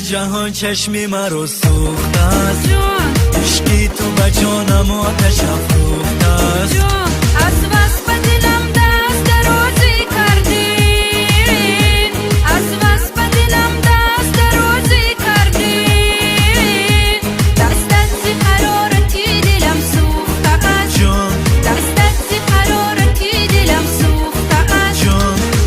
جهان چشمی مرا سوخته است، عشقی تو به جانم آتش افروخته است. از بس به دلم دست درازی کردین، از بس به دلم دست درازی کردین. دستت زی حرارتی دلم سوخته است، دستت زی حرارتی دلم سوخته است.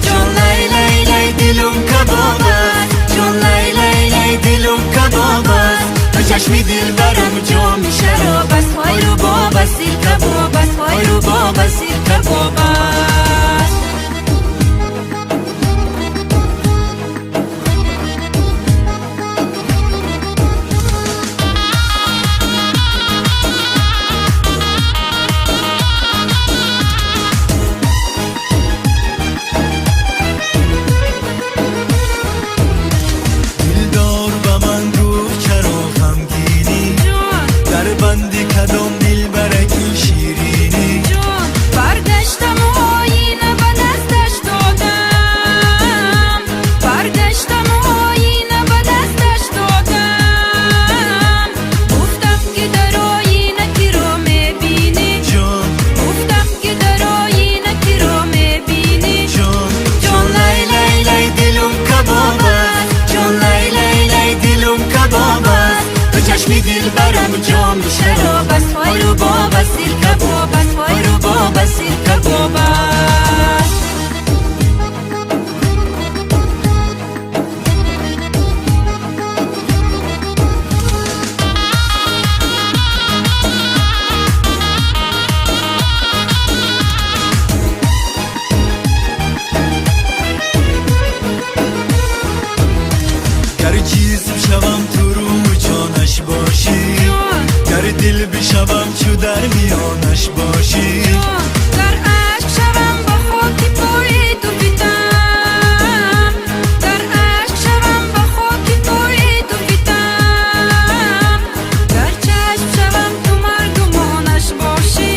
جان لای لای لای دلم کباب است، جان لای لای لای دلم کباب است. تو چشمی دل برم جام شراب است، های رو باب سیر کباب است، های رو باب سیر کباب است. دلدار به من گفت چرا غمگینی، در بندی کدام دل برکی شیرینی. برگشتم و آینه به دستش دادم، برگشتم و آینه به دستش دادم. گفتم که در آینه کی رو میبینی، گفتم که در آینه کی رو میبینی. جان لای لای لای دلم کباب است، جان لای لای لای دلم کباب است. تو چشمی دل برم جام شراب است، های رو باب سیر کباب است، های رو باب سیر کباب است. گر جسم شوم تو رو جانش باشی، گر دل بشوم چو در میانش باشی. در عشق شوم با خاک پای تو بیتم، در عشق شوم با خاک پای تو بیتم. در چشم شوم تو مردمانش باشی،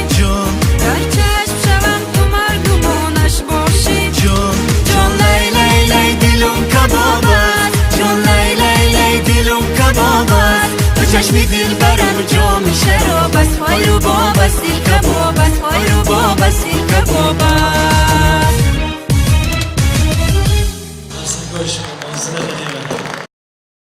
در چشم شوم تو مردمانش باشی. جان لای لای لای دلم کباب است، جان لای لای لای دلم کباب است. تو چشمی دل برم جام شراب است، های رو باب سیر کباب است، های رو باب سیر کباب است. Gosto, mas